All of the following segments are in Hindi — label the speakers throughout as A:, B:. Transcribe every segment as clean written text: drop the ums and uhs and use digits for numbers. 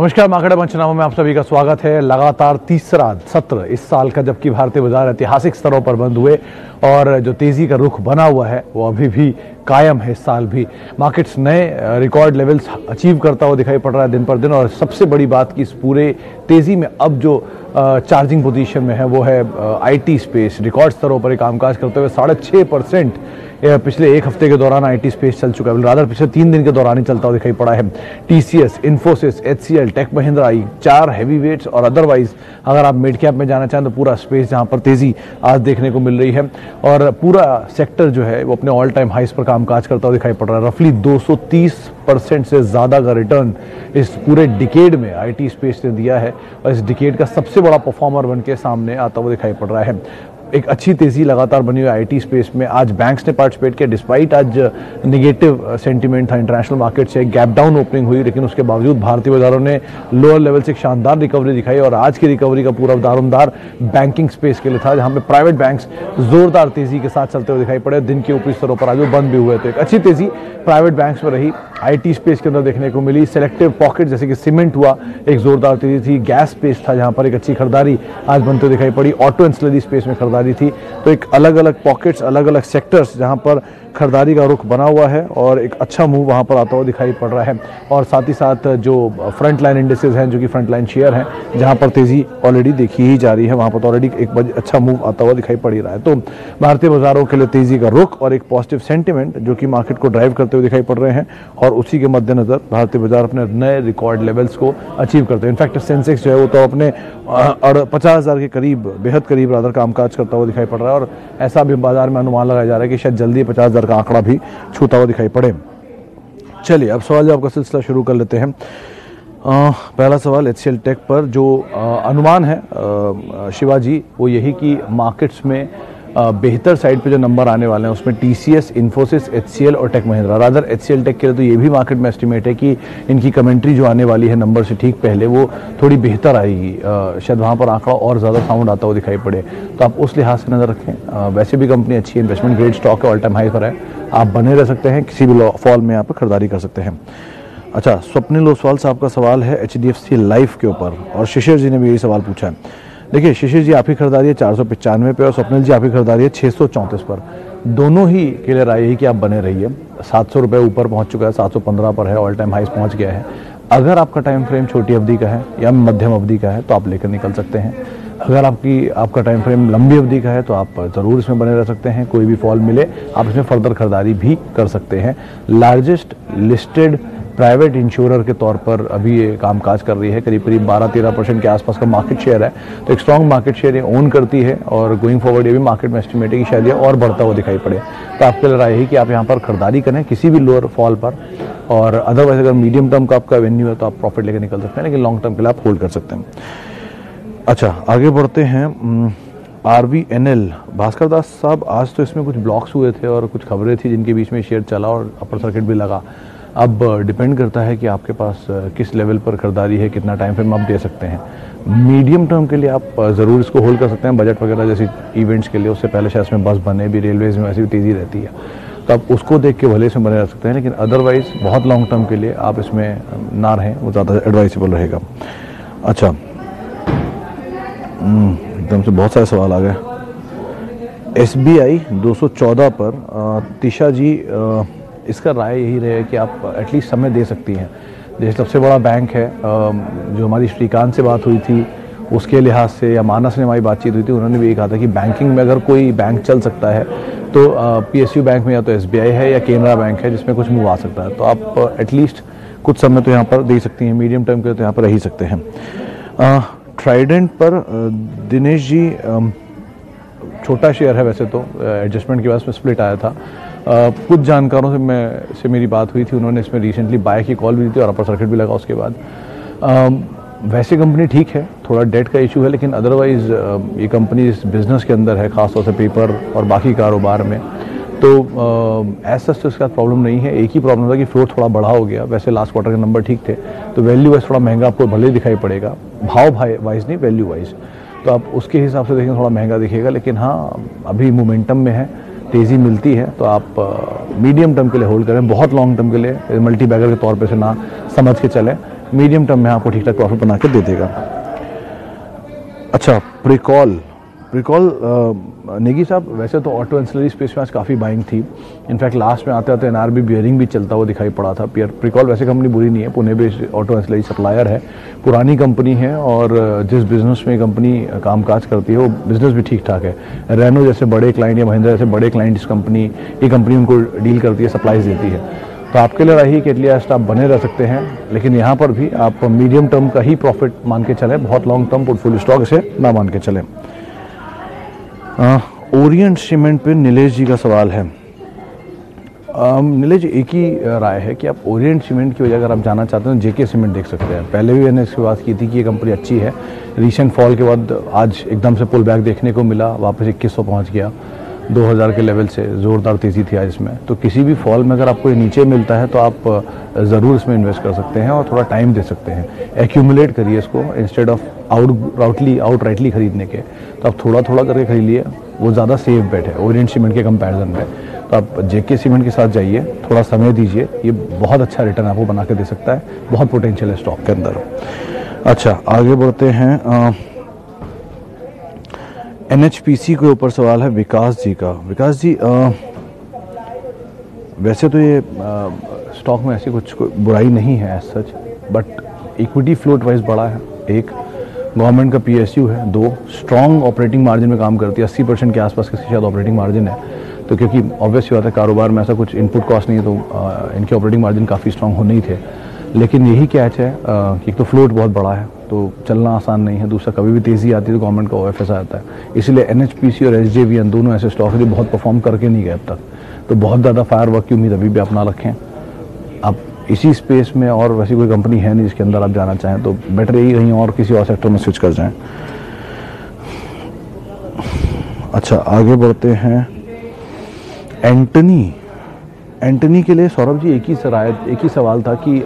A: नमस्कार, मार्केट पंचनामा में आप सभी का स्वागत है। लगातार तीसरा सत्र इस साल का, जबकि भारतीय बाजार ऐतिहासिक स्तरों पर बंद हुए और जो तेजी का रुख बना हुआ है वो अभी भी कायम है। इस साल भी मार्केट्स नए रिकॉर्ड लेवल्स अचीव करता हुआ दिखाई पड़ रहा है दिन पर दिन। और सबसे बड़ी बात कि इस पूरे तेजी में अब जो चार्जिंग पोजीशन में है वो है आईटी स्पेस। रिकॉर्ड स्तरों पर कामकाज करते हुए 6.5% पिछले एक हफ्ते के दौरान आईटी स्पेस चल चुका है। रादर पिछले 3 दिन के दौरान ही चलता हुआ दिखाई पड़ा है। TCS, Infosys, HCL, Tech Mahindra, 4 heavy weights और अदरवाइज अगर आप मिड कैप में जाना चाहें तो पूरा स्पेस जहां पर तेजी आज देखने को मिल रही है। और पूरा सेक्टर जो है वो अपने ऑल टाइम हाइस पर कामकाज करता हुआ दिखाई पड़ रहा है। रफली 230% से ज्यादा का रिटर्न इस पूरे डिकेड में आईटी स्पेस ने दिया है और इस डिकेड का सबसे बड़ा परफॉर्मर बन के सामने आता हुआ दिखाई पड़ रहा है। एक अच्छी तेजी लगातार बनी हुई आईटी स्पेस में। आज बैंक्स ने पार्टिसिपेट किया, डिस्पाइट आज नेगेटिव सेंटीमेंट था इंटरनेशनल मार्केट से। गैप डाउन ओपनिंग हुई, लेकिन उसके बावजूद भारतीय बाजारों ने लोअर लेवल से एक शानदार रिकवरी दिखाई। और आज की रिकवरी का पूरा दारोमदार बैंकिंग स्पेस के लिए था, जहां पे प्राइवेट बैंक्स जोरदार तेजी के साथ चलते हुए दिखाई पड़े। दिन के ऊपरी स्तरों पर आज वो बंद भी हुए, तो एक अच्छी तेजी प्राइवेट बैंक्स में रही। आईटी स्पेस के अंदर देखने को मिली। सेलेक्टिव पॉकेट जैसे कि सीमेंट हुआ, एक जोरदार तेजी थी। गैस स्पेस था जहां पर एक अच्छी खरीदारी आज बनते हुए दिखाई पड़ी। ऑटो एंसिलरी स्पेस में खरीदारी थी। तो एक अलग अलग पॉकेट्स, अलग अलग सेक्टर्स जहां पर खरीदारी का रुख बना हुआ है और एक अच्छा मूव वहां पर आता हुआ दिखाई पड़ रहा है। और साथ ही साथ जो फ्रंट लाइन इंडेक्सेस हैं, जो कि फ्रंट लाइन शेयर हैं, जहां पर तेजी ऑलरेडी देखी ही जा रही है, वहां पर तो ऑलरेडी एक अच्छा मूव आता हुआ दिखाई पड़ ही रहा है। तो भारतीय बाजारों के लिए तेजी का रुख और एक पॉजिटिव सेंटिमेंट जो कि मार्केट को ड्राइव करते हुए दिखाई पड़ रहे हैं। और उसी के मद्देनजर भारतीय बाजार अपने नए रिकॉर्ड लेवल्स को अचीव करते हैं। इनफैक्ट सेंसेक्स जो है वो तो अपने 50,000 के करीब, बेहद करीब रादर कामकाज करता हुआ दिखाई पड़ रहा है। और ऐसा भी बाजार में अनुमान लगाया जा रहा है कि शायद जल्दी 50,000 का आंकड़ा भी छूता हुआ दिखाई पड़े। चलिए अब सवाल जवाब का सिलसिला शुरू कर लेते हैं। पहला सवाल एचसीएल टेक पर जो अनुमान है शिवाजी, वो यही कि मार्केट्स में बेहतर साइड पे जो नंबर आने वाले हैं उसमें टीसीएस, इन्फोसिस, एचसीएल और Tech Mahindra. Rather HCL Tech के लिए तो ये भी मार्केट में एस्टिमेट है कि इनकी कमेंट्री जो आने वाली है नंबर से ठीक पहले वो थोड़ी बेहतर आएगी। शायद वहाँ पर आंकड़ा और ज़्यादा साउंड आता हुआ दिखाई पड़े, तो आप उस लिहाज से नज़र रखें। वैसे भी कंपनी अच्छी है, इन्वेस्टमेंट ग्रेड स्टॉक है, ऑल टाइम हाई पर है, आप बने रह सकते हैं, किसी भी फॉल में यहाँ पर खरीदारी कर सकते हैं। अच्छा, स्वप्निल ओसवाल साहब का सवाल है एचडीएफसी लाइफ के ऊपर और शिशिर जी ने भी यही सवाल पूछा है। देखिए शिशिर जी, आपकी खरीदारी है 495 पे और स्वप्निल जी आपकी खरीदारी है 634 पर। दोनों ही के लिए राय यही कि आप बने रहिए। 700 रुपये ऊपर पहुंच चुका है, 715 पर है, ऑल टाइम हाइस पहुंच गया है। अगर आपका टाइम फ्रेम छोटी अवधि का है या मध्यम अवधि का है तो आप लेकर निकल सकते हैं। अगर आपका टाइम फ्रेम लंबी अवधि का है तो आप ज़रूर इसमें बने रह सकते हैं। कोई भी फॉल मिले आप इसमें फर्दर खरीदारी भी कर सकते हैं। लार्जेस्ट लिस्टेड प्राइवेट इंश्योरर के तौर पर अभी ये कामकाज कर रही है। करीब 12-13% के आसपास का मार्केट शेयर है, तो एक स्ट्रॉन्ग मार्केट शेयर ये ओन करती है। और गोइंग फॉरवर्ड ये भी मार्केट में एस्टिमेट है कि शायद ये और बढ़ता हुआ दिखाई पड़े। तो आपके लिए राय है कि आप यहाँ पर खरीदारी करें किसी भी लोअर फॉल पर। और अदरवाइज अगर मीडियम टर्म का आपका वेन्यू है तो आप प्रॉफिट लेकर निकल सकते हैं, लेकिन लॉन्ग टर्म के लिए आप होल्ड कर सकते हैं। अच्छा, आगे बढ़ते हैं। RVNL भास्कर दास साहब, आज तो इसमें कुछ ब्लॉक्स हुए थे और कुछ खबरें थी जिनके बीच में शेयर चला और अपर सर्किट भी लगा। अब डिपेंड करता है कि आपके पास किस लेवल पर खरीदारी है, कितना टाइम फ्रेम आप दे सकते हैं। मीडियम टर्म के लिए आप ज़रूर इसको होल्ड कर सकते हैं, बजट वगैरह जैसे इवेंट्स के लिए। उससे पहले शायद इसमें बस बने भी, रेलवेज में वैसे भी तेज़ी रहती है, तो आप उसको देख के भले इसमें बने रह सकते हैं। लेकिन अदरवाइज बहुत लॉन्ग टर्म के लिए आप इसमें ना रहें, वो ज़्यादा एडवाइसेबल रहेगा। अच्छा, एकदम से बहुत सारे सवाल आ गए। SBI 214 पर तिशा जी, इसका राय यही रहे कि आप एटलीस्ट समय दे सकती हैं। जैसे सबसे बड़ा बैंक है, जो हमारी श्रीकांत से बात हुई थी उसके लिहाज से, या मानस ने हमारी बातचीत हुई थी, उन्होंने भी ये कहा था कि बैंकिंग में अगर कोई बैंक चल सकता है तो PSU बैंक में या तो SBI है या केनरा बैंक है जिसमें कुछ मूव आ सकता है। तो आप एटलीस्ट कुछ समय तो यहाँ पर दे सकती हैं। मीडियम टर्म के तो यहाँ पर रह ही सकते हैं। ट्राइडेंट पर दिनेश जी, छोटा शेयर है वैसे तो, एडजस्टमेंट के बाद में स्प्लिट आया था। कुछ जानकारों से मेरी बात हुई थी, उन्होंने इसमें रिसेंटली बाय की कॉल भी दी थी और अपर सर्किट भी लगा उसके बाद। वैसे कंपनी ठीक है, थोड़ा डेट का इशू है, लेकिन अदरवाइज ये कंपनी इस बिजनेस के अंदर है, खासतौर से पेपर और बाकी कारोबार में। तो ऐसा तो इसका प्रॉब्लम नहीं है। एक ही प्रॉब्लम था कि फ्लोट थोड़ा बड़ा हो गया। वैसे लास्ट क्वार्टर के नंबर ठीक थे, तो वैल्यू वाइज थोड़ा महंगा आपको भले ही दिखाई पड़ेगा, भाव वाइज नहीं, वैल्यू वाइज। तो आप उसके हिसाब से देखें थोड़ा महंगा दिखेगा, लेकिन हाँ अभी मोमेंटम में है, तेज़ी मिलती है तो आप मीडियम टर्म के लिए होल्ड करें। बहुत लॉन्ग टर्म के लिए मल्टी बैगर के तौर पे से ना समझ के चलें। मीडियम टर्म में आपको ठीक ठाक प्रॉफिट बना के दे देगा। अच्छा, प्रिकॉल नेगी साहब, वैसे तो ऑटो एंसिलरी स्पेस में आज काफ़ी बाइंग थी। इनफैक्ट लास्ट में आते आते एनआरबी बियरिंग भी चलता हुआ दिखाई पड़ा था। प्रिकॉल वैसे कंपनी बुरी नहीं है, Pune based auto ancillary supplier है, पुरानी कंपनी है और जिस बिजनेस में कंपनी कामकाज करती है वो बिजनेस भी ठीक ठाक है। रेनो जैसे बड़े क्लाइंट या महिंद्रा जैसे बड़े क्लाइंट ये कंपनी उनको डील करती है, सप्लाईज देती है। तो आपके लिए रही कि एटलीस्ट आप बने रह सकते हैं, लेकिन यहाँ पर भी आप मीडियम टर्म का ही प्रॉफिट मान के चलें, बहुत लॉन्ग टर्म पोर्टफोलियो स्टॉक इसे ना मान के चलें। ओरिएंट सीमेंट पे नीलेश जी का सवाल है। नीलेश जी, एक ही राय है कि आप ओरिएंट सीमेंट की वजह अगर आप जाना चाहते हैं तो जेके सीमेंट देख सकते हैं। पहले भी मैंने इसकी बात की थी कि ये कंपनी अच्छी है। रीसेंट फॉल के बाद आज एकदम से पुल बैक देखने को मिला, वापस 2100 पहुँच गया, 2000 के लेवल से ज़ोरदार तेज़ी थी आज इसमें। तो किसी भी फॉल में अगर आपको ये नीचे मिलता है तो आप ज़रूर इसमें इन्वेस्ट कर सकते हैं और थोड़ा टाइम दे सकते हैं। एक्यूमुलेट करिए इसको इंस्टेड ऑफ आउटराइटली खरीदने के। तो आप थोड़ा थोड़ा करके खरीदिए, वो ज़्यादा सेफ बेट है ओरिएंट सीमेंट के कंपैरिजन में। तो आप जेके सीमेंट के साथ जाइए, थोड़ा समय दीजिए, ये बहुत अच्छा रिटर्न आपको बना के दे सकता है, बहुत पोटेंशियल है स्टॉक के अंदर। अच्छा, आगे बढ़ते हैं। एनएचपीसी के ऊपर सवाल है विकास जी का। विकास जी, वैसे तो ये स्टॉक में ऐसी कुछ बुराई नहीं है as such, but equity float wise बड़ा है, एक गवर्नमेंट का पीएसयू है, दो स्ट्रॉन्ग ऑपरेटिंग मार्जिन में काम करती है, 80% के आसपास की शायद ऑपरेटिंग मार्जिन है। तो क्योंकि ऑब्वियस बात है कारोबार में ऐसा कुछ इनपुट कॉस्ट नहीं है, तो इनके ऑपरेटिंग मार्जिन काफ़ी स्ट्रॉन्ग होने ही थे। लेकिन यही कैच है कि एक तो फ्लोट बहुत बड़ा है, तो चलना आसान नहीं है, दूसरा कभी भी तेज़ी आती है तो गवर्नमेंट का ओएफएस आता है। इसलिए एनएचपीसी और एसजेवीएन दोनों ऐसे स्टॉक हैं जो बहुत परफॉर्म करके नहीं गए अब तक। तो बहुत ज़्यादा फायरवर्क की उम्मीद अभी भी आप ना रखें। आप इसी स्पेस में और वैसी कोई कंपनी है नहीं जिसके अंदर आप जाना चाहें, तो बेटर यही कहीं और किसी और सेक्टर में स्विच कर जाएं। अच्छा, आगे बढ़ते हैं। एंटनी के लिए सौरभ जी एक ही सवाल था कि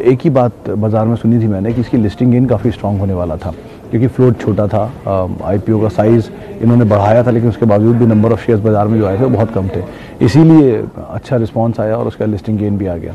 A: एक ही बात बाजार में सुनी थी मैंने कि इसकी लिस्टिंग गेन काफ़ी स्ट्रांग होने वाला था, क्योंकि फ्लोट छोटा था, आईपीओ का साइज़ इन्होंने बढ़ाया था, लेकिन उसके बावजूद भी नंबर ऑफ शेयर्स बाजार में जो आए थे वो बहुत कम थे, इसीलिए अच्छा रिस्पांस आया और उसका लिस्टिंग गेन भी आ गया।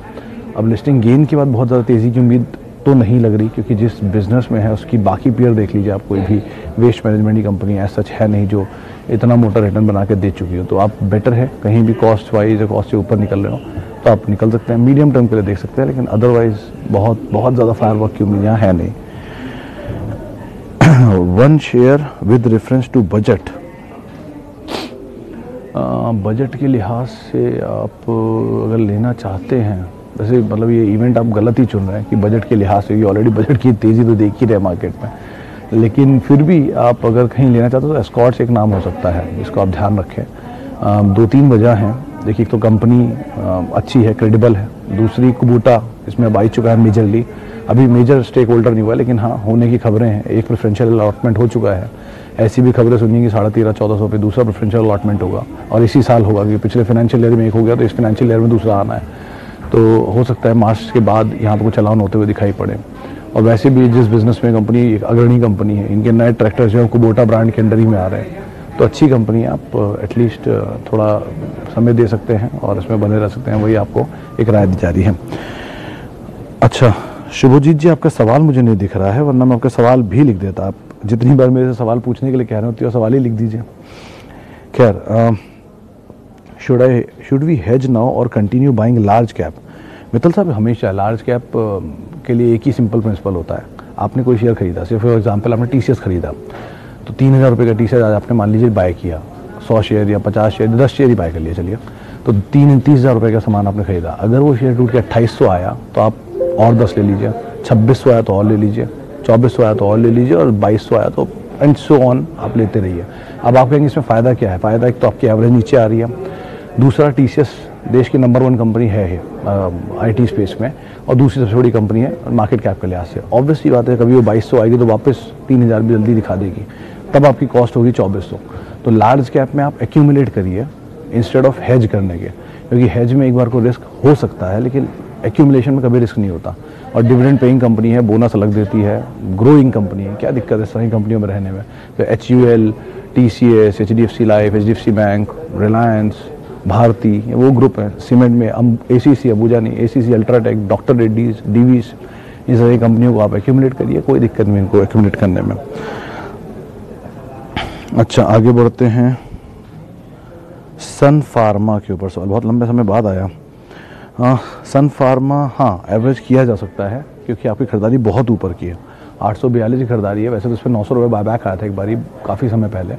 A: अब लिस्टिंग गेन के बाद बहुत ज़्यादा तेज़ी की उम्मीद तो नहीं लग रही, क्योंकि जिस बिज़नेस में है उसकी बाकी पीयर देख लीजिए आप, कोई भी वेस्ट मैनेजमेंट की कंपनी एज सच है नहीं जो इतना मोटा रिटर्न बना के दे चुकी हो। तो आप बेटर है कहीं भी कॉस्ट वाइज या कॉस्ट से ऊपर निकल रहे हो तो आप निकल सकते हैं, मीडियम टर्म के लिए देख सकते हैं, लेकिन अदरवाइज बहुत ज़्यादा फायरवर्क की उम्मीद यहाँ है नहीं। One share with reference to budget, budget के लिहाज से आप अगर लेना चाहते हैं, वैसे मतलब ये इवेंट आप गलत ही चुन रहे हैं कि बजट के लिहाज से, ऑलरेडी बजट की तेज़ी तो देख ही रहे मार्केट में, लेकिन फिर भी आप अगर कहीं लेना चाहते हो तो एस्कॉर्ट्स एक नाम हो सकता है, इसको आप ध्यान रखें। 2-3 वजह हैं। देखिए, एक तो कंपनी अच्छी है, क्रेडिबल है, दूसरी कुबूटा इसमें अब आ चुका है मेजरली, अभी मेजर स्टेक होल्डर नहीं हुआ लेकिन हाँ होने की खबरें हैं, एक प्रेफरेंशियल अलॉटमेंट हो चुका है। ऐसी भी खबरें सुनी कि 1350-1400 पे दूसरा प्रेफरेंशियल अलॉटमेंट होगा और इसी साल होगा, क्योंकि पिछले फाइनेंशियल ईयर में एक हो गया तो इस फाइनेंशियल ईयर में दूसरा आना है। तो हो सकता है मार्च के बाद यहाँ पर कुछ चलान होते हुए दिखाई पड़े। और वैसे भी जिस बिजनेस में कंपनी एक अग्रणी कंपनी है, इनके नए ट्रैक्टर्स जो है कुबोटा ब्रांड के अंडर ही में आ रहे हैं, तो अच्छी कंपनी है, आप एटलीस्ट थोड़ा समय दे सकते हैं और इसमें बने रह सकते हैं, वही आपको एक राय दी जा रही है। अच्छा, शुभजीत जी, आपका सवाल मुझे नहीं दिख रहा है, वरना मैं आपका सवाल भी लिख देता। आप जितनी बार मेरे से सवाल पूछने के लिए कह रहे होते हो सवाल ही लिख दीजिए। खैर, शुड वी हेज नाउ और continue buying large cap? Mittal साहब, हमेशा लार्ज कैप के लिए एक ही सिंपल प्रिंसिपल होता है। आपने कोई शेयर खरीदा, सिर्फ फॉर एग्जांपल आपने टीसीएस खरीदा, तो 3000 रुपये का टीसीएस आज आपने मान लीजिए बाय किया, 100 शेयर या 50 शेयर, 10 शेयर ही बाय कर लिए चलिए, तो 30,000 रुपये का सामान आपने खरीदा। अगर वो शेयर टूट के 2800 आया तो आप और 10 ले लीजिए, 2600 आया तो और ले लीजिए, 2400 आया तो और ले लीजिए, और 2200 आया तो एंड सो ऑन आप लेते रहिए। अब आप कहेंगे इसमें फ़ायदा क्या है? फ़ायदा एक तो आपकी एवरेज नीचे आ रही है, दूसरा टीसीएस देश की नंबर 1 कंपनी है आईटी स्पेस में, और दूसरी सबसे बड़ी कंपनी है मार्केट कैप के लिहाज से। ऑब्वियसली बात है, कभी वो 2200 आएगी तो वापस 3000 भी जल्दी दिखा देगी, तब आपकी कॉस्ट होगी 2400। तो लार्ज कैप में आप एक्यूमुलेट करिए इंस्टेड ऑफ हेज करने के, क्योंकि हेज में एक बार को रिस्क हो सकता है, लेकिन एक्यूमुलेशन में कभी रिस्क नहीं होता। और डिविडेंड पेइंग कंपनी है, बोनस अलग देती है, ग्रोइंग कंपनी है, क्या दिक्कत है सारी कंपनियों में रहने में। तो HUL, TCS, HDFC life, HDFC bank, Reliance, Bharti, वो ग्रुप है। सीमेंट में ACC अबूजानी, ACC अल्ट्राटेक, डॉक्टर रेड्डीज, डीवीज, ये सारी कंपनियों को आप एक्यूमुलेट करिए, कोई दिक्कत नहीं इनको एक्यूमुलेट करने में। अच्छा, आगे बढ़ते हैं। सन फार्मा के ऊपर सवाल बहुत लंबे समय बाद आया। सन फार्मा, हाँ एवरेज किया जा सकता है क्योंकि आपकी खरीदारी बहुत ऊपर की है। 842 की खरीदारी है। वैसे तो इस पर 900 रुपये बायबैक आया था एक बारी काफ़ी समय पहले,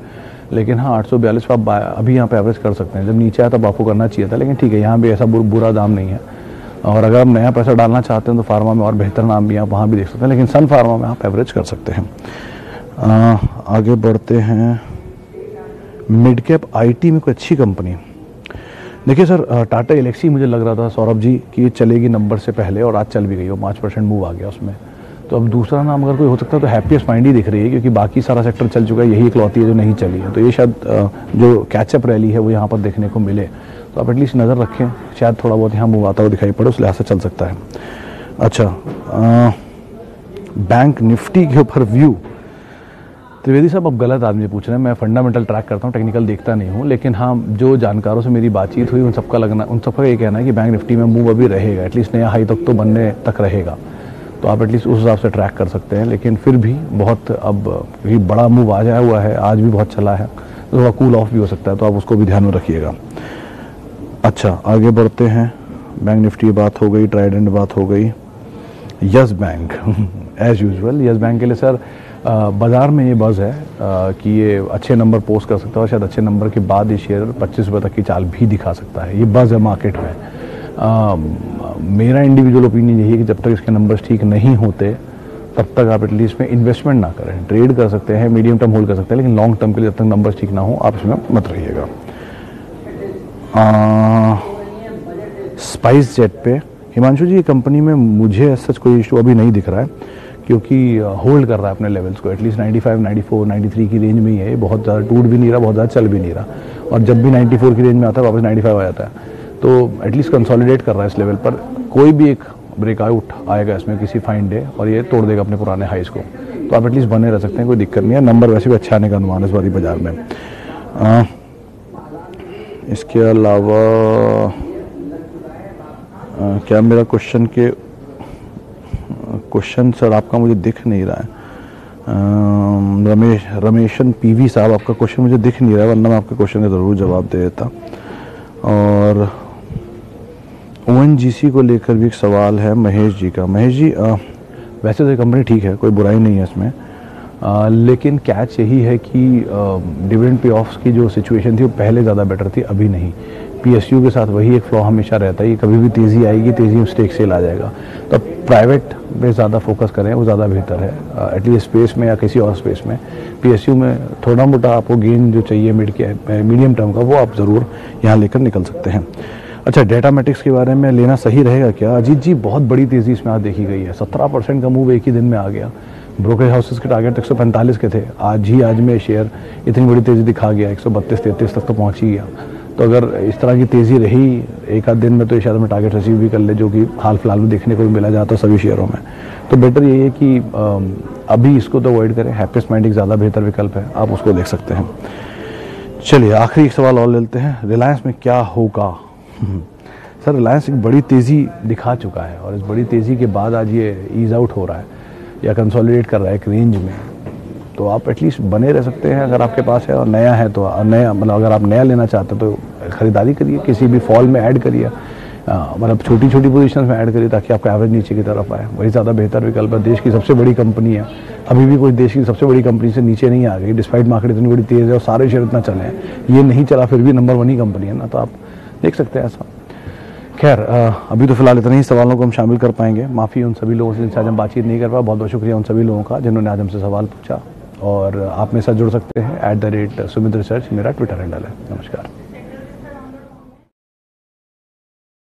A: लेकिन हाँ 842 पर आप अभी यहाँ पे एवरेज कर सकते हैं। जब नीचे आया तब आपको करना चाहिए था, लेकिन ठीक है यहाँ भी ऐसा बुरा दाम नहीं है। और अगर आप नया पैसा डालना चाहते हैं तो फार्मा में और बेहतर नाम भी आप वहाँ भी देख सकते हैं, लेकिन सन फार्मा में आप एवरेज कर सकते हैं। आगे बढ़ते हैं। मिड कैप आईटी में कोई अच्छी कंपनी। देखिए सर, टाटा एलेक्सी मुझे लग रहा था सौरभ जी कि ये चलेगी नंबर से पहले, और आज चल भी गई हो, 5% मूव आ गया उसमें। तो अब दूसरा नाम अगर कोई हो सकता है तो हैप्पीएस्ट माइंड ही दिख रही है, क्योंकि बाकी सारा सेक्टर चल चुका है, यही इकलौती है जो नहीं चली है। तो ये शायद जो कैचअप रैली है वो यहाँ पर देखने को मिले, तो आप एटलीस्ट नज़र रखें, शायद थोड़ा बहुत यहाँ मूव आता हुआ दिखाई पड़े, उस लिहाज से चल सकता है। अच्छा, बैंक निफ्टी के ऊपर व्यू। त्रिवेदी साहब, अब गलत आदमी पूछ रहे हैं। मैं फंडामेंटल ट्रैक करता हूँ, टेक्निकल देखता नहीं हूँ, लेकिन हाँ जो जानकारों से मेरी बातचीत हुई उन सबका ये कहना है कि बैंक निफ्टी में मूव अभी रहेगा, एटलीस्ट नया हाई तक तो बनने तक रहेगा। तो आप एटलीस्ट उस हिसाब से ट्रैक कर सकते हैं, लेकिन फिर भी बहुत अब क्योंकि बड़ा मूव आ जाया हुआ है, आज भी बहुत चला है, तो थोड़ा कूल ऑफ भी हो सकता है, तो आप उसको भी ध्यान में रखिएगा। अच्छा, आगे बढ़ते हैं। बैंक निफ्टी बात हो गई, ट्राइडेंट बात हो गई। Yes Bank as usual. यस बैंक के लिए सर बाज़ार में ये बज़ है कि ये अच्छे नंबर पोस्ट कर सकता है, और शायद अच्छे नंबर के बाद ये शेयर 25 रुपये तक की चाल भी दिखा सकता है। ये बज़ है मार्केट में। मेरा इंडिविजुअल ओपिनियन यही है कि जब तक इसके नंबर्स ठीक नहीं होते तब तक आप एटलीस्ट में इन्वेस्टमेंट ना करें। ट्रेड कर सकते हैं, मीडियम टर्म होल्ड कर सकते हैं, लेकिन लॉन्ग टर्म के लिए जब तक नंबर्स ठीक ना हो आप इसमें मत रहिएगा। स्पाइस जेट पे हिमांशु जी, कंपनी में मुझे सच कोई इशू अभी नहीं दिख रहा है, क्योंकि होल्ड कर रहा है अपने लेवल्स को, एटलीस्ट 95, 94, 93 की रेंज में ही है। बहुत ज़्यादा टूट भी नहीं रहा, बहुत ज़्यादा चल भी नहीं रहा, और जब भी 94 की रेंज में आता है वापस 95 आ जाता है। तो एटलीस्ट कंसोलिडेट कर रहा है इस लेवल पर। कोई भी एक ब्रेकआउट आएगा इसमें किसी फाइन डे, और ये तोड़ देगा अपने पुराने हाइस को, तो आप एटलीस्ट बने रह सकते हैं, कोई दिक्कत नहीं है। नंबर वैसे भी अच्छा आने का अनुमान है इस बारी बाजार में। इसके अलावा क्या मेरा क्वेश्चन सर आपका मुझे दिख नहीं रहा है। रमेशन पीवी साहब, आपका क्वेश्चन मुझे दिख नहीं रहा है, वरना मैं आपके क्वेश्चन का ज़रूर जवाब दे देता। और ओएनजीसी को लेकर भी एक सवाल है महेश जी का। महेश जी, वैसे तो कंपनी ठीक है, कोई बुराई नहीं है इसमें, लेकिन कैच यही है कि डिविडेंड पे ऑफ्स की जो सिचुएशन थी वो पहले ज़्यादा बेटर थी, अभी नहीं। पीएसयू के साथ वही एक फ्लॉ हमेशा रहता है, कभी भी तेज़ी आएगी, तेज़ी में स्टेक सेल आ जाएगा। तो प्राइवेट पे ज़्यादा फोकस करें, वो ज़्यादा बेहतर है, एटलीस्ट स्पेस में या किसी और स्पेस में। पीएसयू में थोड़ा मोटा आपको गेन जो चाहिए मीडियम टर्म का, वो आप ज़रूर यहाँ लेकर निकल सकते हैं। अच्छा, डेटामेटिक्स के बारे में लेना सही रहेगा क्या? अजीत जी, बहुत बड़ी तेज़ी इसमें आज देखी गई है, 17% का मूव एक ही दिन में आ गया। ब्रोकरेज हाउसेस के टारगेट 145 के थे, आज में शेयर इतनी बड़ी तेज़ी दिखा गया, 132-33 तक तो पहुँच ही गया। तो अगर इस तरह की तेज़ी रही एक आध दिन में, तो शायद हमें टारगेट अचीव भी कर ले, जो कि हाल फिलहाल में देखने को भी मिला जाता है सभी शेयरों में। तो बेटर यही है कि अभी इसको तो अवॉइड करें। हैप्पीएस्ट माइंड एक ज़्यादा बेहतर विकल्प है, आप उसको देख सकते हैं। चलिए, आखिरी एक सवाल और लेते हैं। रिलायंस में क्या होगा? सर, रिलायंस एक बड़ी तेज़ी दिखा चुका है, और इस बड़ी तेज़ी के बाद आज ये ईज आउट हो रहा है या कंसोलिडेट कर रहा है एक रेंज में। तो आप एटलीस्ट बने रह सकते हैं अगर आपके पास है, और नया है तो नया, मतलब अगर आप नया लेना चाहते हैं तो ख़रीदारी करिए, किसी भी फॉल में ऐड करिए, मतलब छोटी छोटी पोजीशंस में ऐड करिए, ताकि आपका एवरेज नीचे की तरफ आए। वही ज़्यादा बेहतर विकल्प है। देश की सबसे बड़ी कंपनी है, अभी भी कोई देश की सबसे बड़ी कंपनी से नीचे नहीं आ गई, डिस्पाइट मार्केट इतनी बड़ी तेज़ है और सारे शेयर इतना चले हैं, ये नहीं चला, फिर भी नंबर 1 ही कंपनी है ना, तो आप देख सकते हैं ऐसा। खैर, अभी तो फिलहाल इतने ही सवालों को हम शामिल कर पाएंगे। माफ़ी उन सभी लोगों से जिनसे आज हम बातचीत नहीं कर पाए। बहुत बहुत शुक्रिया उन सभी लोगों का जिन्होंने आज हमसे सवाल पूछा, और आप मेरे साथ जुड़ सकते हैं @सुमित रिसर्च मेरा ट्विटर हैंडल है। नमस्कार।